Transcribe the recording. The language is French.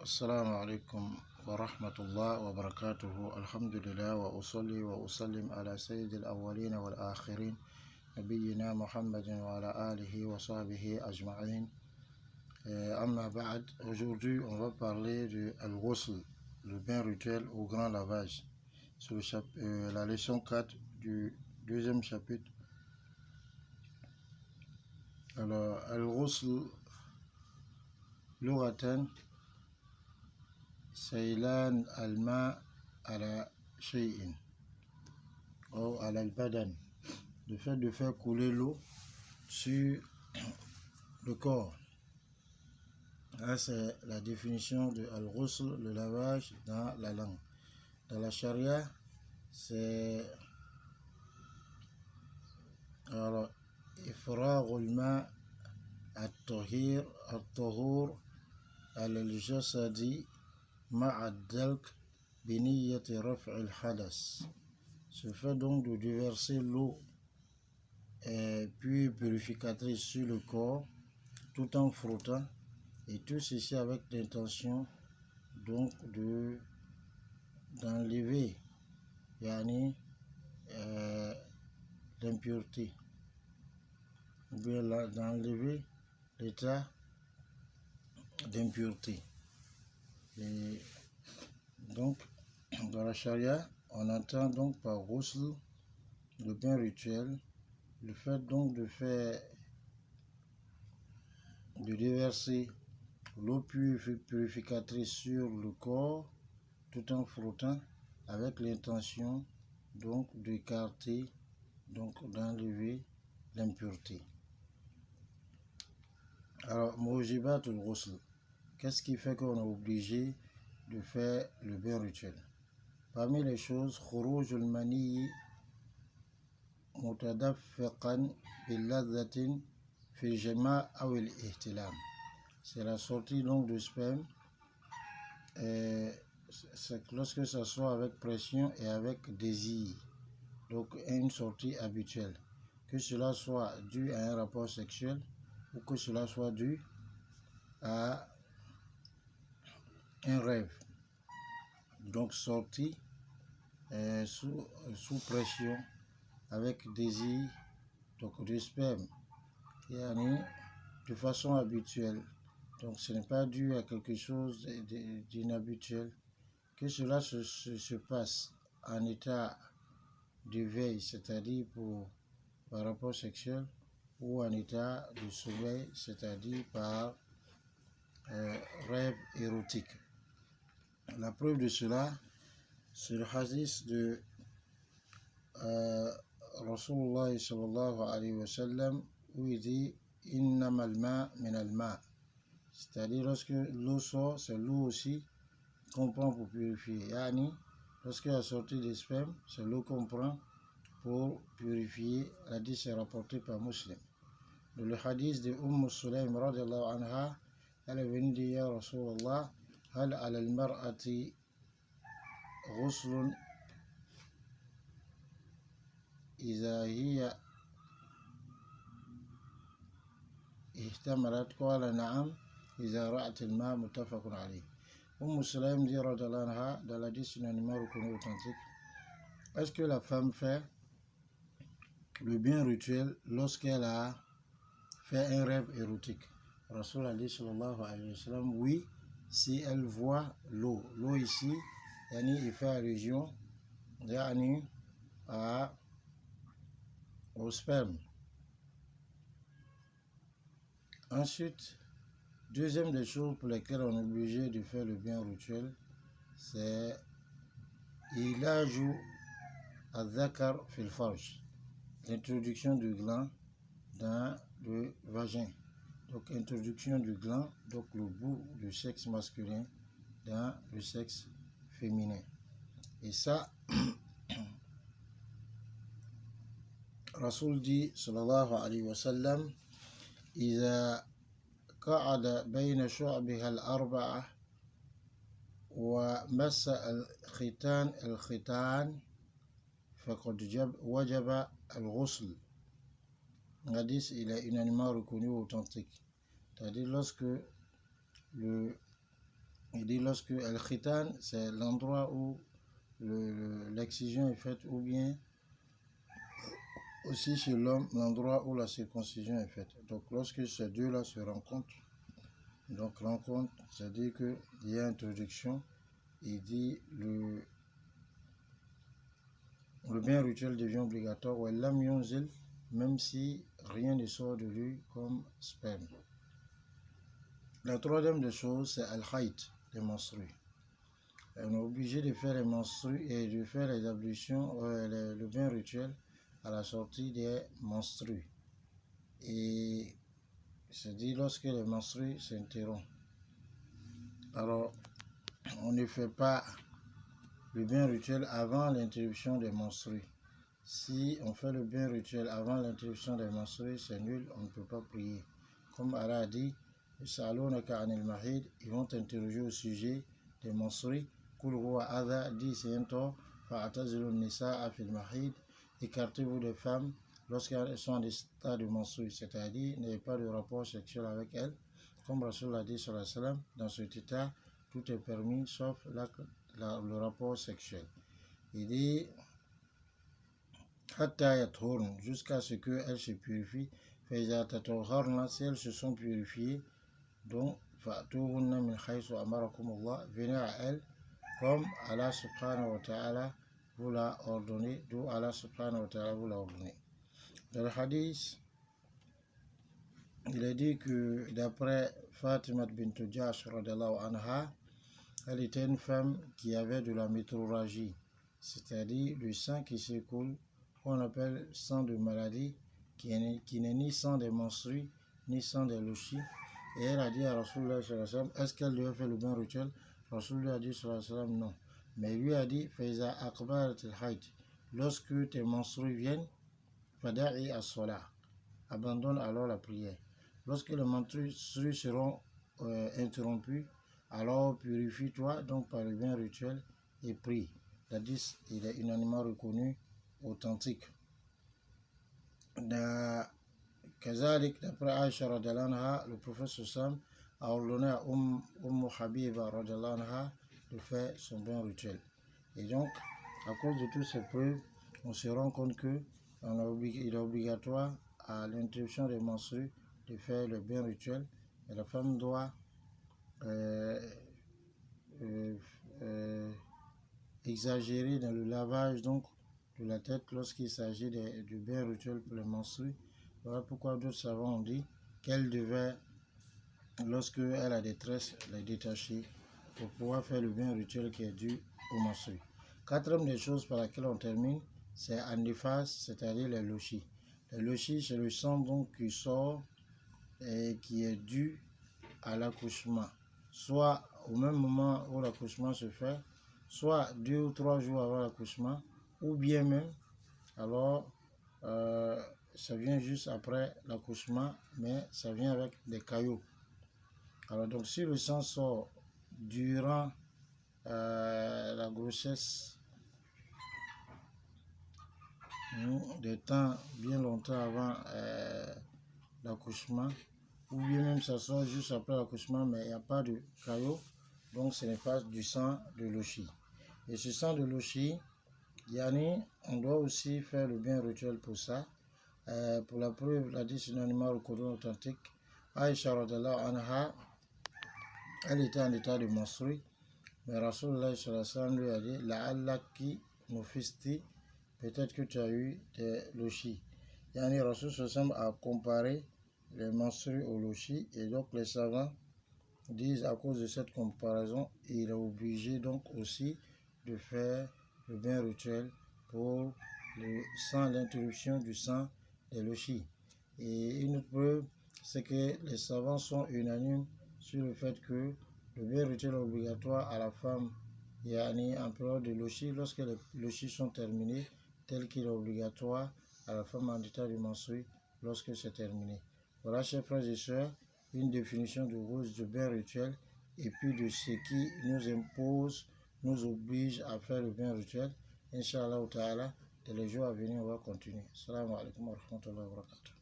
السلام عليكم ورحمة الله وبركاته. الحمد لله وأصلي وأسلم على سيد الأولين والآخرين نبينا محمد وعلى آله وصحبه أجمعين. Amma ba'd, aujourd'hui on va parler de Al-Ghusl, le bain rituel au grand lavage. Sur la leçon 4 du deuxième chapitre. Alors, Al-Ghusl, lughatan, سيلان الماء على شيء ou على البدن, le fait de faire couler l'eau sur le corps. Là, c'est la définition de Al-Ghusl, le lavage dans la langue. Dans la charia, c'est alors إفراغ الماء الطهور على الجسد مع الدلك بنية رفع الحدث. Ce fait donc de déverser l'eau puis purificatrice sur le corps tout en frottant, et tout ceci avec l'intention donc d'enlever l'impureté, ou bien d'enlever l'état d'impureté. Et donc, dans la charia, on entend donc par ghusl, le bain rituel, le fait donc de déverser l'eau purificatrice sur le corps tout en frottant, avec l'intention donc d'écarter, donc d'enlever l'impureté. Alors, Mujibatul Ghusl, qu'est-ce qui fait qu'on est obligé de faire le bain rituel? Parmi les choses, Khurujul Mani Mutadaffiqan Billadhatin Fil Jama' aw al-Ihtilam. C'est la sortie donc de sperme, lorsque ça soit avec pression et avec désir, donc une sortie habituelle, que cela soit dû à un rapport sexuel ou que cela soit dû à un rêve, donc sorti sous pression avec désir, donc du sperme, de façon habituelle. Donc ce n'est pas dû à quelque chose d'inhabituel, que cela se passe en état de veille, c'est-à-dire par rapport sexuel, ou en état de sommeil, c'est-à-dire par rêve érotique. La preuve de cela, c'est le hadith de Rasulullah sallallahu alayhi wa sallam, où il dit Innamal ma min al ma, c'est-à-dire lorsque l'eau sort, c'est l'eau aussi qu'on prend pour purifier. Lorsqu'il y a sorti des spermes, c'est l'eau qu'on prend pour purifier. L'hadith est rapporté par Muslim. Dans le hadith de Sulaym radiallahu anha, elle est venue dire Ya Rasulallah, hal ala al-mar'ati ghuslun إذا هي احتملت قال نعم إذا رأت الماء متفق عليه. Sulaym dit radiallahu anha, dans la hadith numéro reconnu authentique, est-ce que la femme fait le bain rituel lorsqu'elle a fait un rêve érotique? Rasul a dit sallallahu alayhi wa sallam, oui, si elle voit l'eau. L'eau ici, il fait allusion au sperme. Ensuite, deuxième des choses pour lesquelles on est obligé de faire le bain rituel, c'est ilaju al-dhakar fil farj, l'introduction du gland dans le vagin. Donc introduction du gland, donc le bout du sexe masculin dans le sexe féminin. Et ça, Rasul dit sallallahu alayhi wa sallam, إذا قعد بين شعبها الأربعة ومس الختان فقد وجب الغسل. Hadith, il est unanimement reconnu authentique. C'est-à-dire lorsque le Il dit lorsque al-khitan, c'est l'endroit où l'excision est faite, ou bien aussi chez l'homme, l'endroit où la circoncision est faite. Donc lorsque ces deux-là se rencontrent, donc rencontre, c'est-à-dire qu'il y a introduction, il dit le bien rituel devient obligatoire, ou l'âme yonzil, même si rien ne sort de lui comme sperme. La troisième des choses, c'est al-khayt, les menstrues. On est obligé de faire les menstrues et de faire les ablutions, le bain rituel à la sortie des menstrues. Et c'est dit lorsque les menstrues s'interrompent. Alors, on ne fait pas le bain rituel avant l'interruption des menstrues. Si on fait le bain rituel avant l'interruption des menstrues, c'est nul, on ne peut pas prier. Comme Allah a dit, ils vont t'interroger au sujet des menstrues. Dit c'est un tort, écartez-vous des femmes lorsqu'elles sont en état de menstrues, c'est-à-dire n'ayez pas de rapport sexuel avec elles. Comme Rasul a dit sur la salam, dans cet état, tout est permis sauf le rapport sexuel. Il dit jusqu'à ce qu'elles se purifient. Si elles se sont purifiées, donc venez à elles comme Allah subhanahu wa ta'ala vous l'a ordonné, d'où Allah subhanahu wa ta'ala vous l'a ordonné. Dans le hadith, il est dit que d'après Fatima bint Jahsh radhiyallahu anha, elle était une femme qui avait de la métrorragie, c'est-à-dire le sang qui s'écoule, qu'on appelle sang de maladie, qui n'est ni sang des menstrues, ni sang des louchis. Et elle a dit à Rasulullah sallallahu alayhi wa sallam, est-ce qu'elle devait faire le bain rituel? Rasulullah a dit sallallahu alayhi wa sallam, non. Mais lui a dit, Faiza akbarat al-hayd, lorsque tes menstrues viennent, fada'i as-salah, abandonne alors la prière. Lorsque les menstrues seront interrompues, alors purifie-toi donc par le bain rituel et prie. C'est-à-dire, il est unanimement reconnu, authentique. Kazalik, d'après Aïcha radhiyallahu anha, le prophète Sassam a ordonné à Habiba radhiyallahu anha de faire son bain rituel. Et donc, à cause de toutes ces preuves, on se rend compte qu'il est obligatoire à l'interruption des menstrues de faire le bain rituel. Et la femme doit exagérer dans le lavage donc de la tête lorsqu'il s'agit du bain rituel pour les menstrues. Voilà pourquoi d'autres savants ont dit qu'elle devait, lorsqu'elle a des tresses, les détacher pour pouvoir faire le bain rituel qui est dû aux menstrues. Quatrième des choses par laquelle on termine, c'est an-nifas, c'est-à-dire les louchis. Les louchis, c'est le sang donc qui sort et qui est dû à l'accouchement, soit au même moment où l'accouchement se fait, soit 2 ou 3 jours avant l'accouchement, ou bien même, alors ça vient juste après l'accouchement, mais ça vient avec des caillots. Alors donc si le sang sort durant la grossesse, des temps bien longtemps avant l'accouchement, ou bien même ça sort juste après l'accouchement, mais il n'y a pas de caillots, donc ce n'est pas du sang de louchis. Et ce sang de louchis, on doit aussi faire le bain rituel pour ça. Pour la preuve, la dit un animal reconnu authentique. Aïcha radhiyallahu anha, elle était en état de menstruer, mais Rasulullah sallallahu alayhi wa sallam lui a dit la'allaki nufisti, peut-être que tu as eu des louchis. Rasulullah sallallahu alayhi wa sallam a comparé les menstrues aux louchis, et donc les savants disent à cause de cette comparaison, il est obligé donc aussi de faire le bain rituel pour l'interruption du sang des louchis. Et une autre preuve, c'est que les savants sont unanimes sur le fait que le bain rituel est obligatoire à la femme en période de louchis, lorsque les louchis sont terminés, tel qu'il est obligatoire à la femme en état de menstruer lorsque c'est terminé. Voilà, chers frères et sœurs, une définition de rose du bain rituel et puis de ce qui nous impose, nous oblige à faire le bain rituel. Inch'Allah ta'ala, dans les jours à venir, on va continuer. Assalamu alaikum wa rahmatullahi wa barakatuh.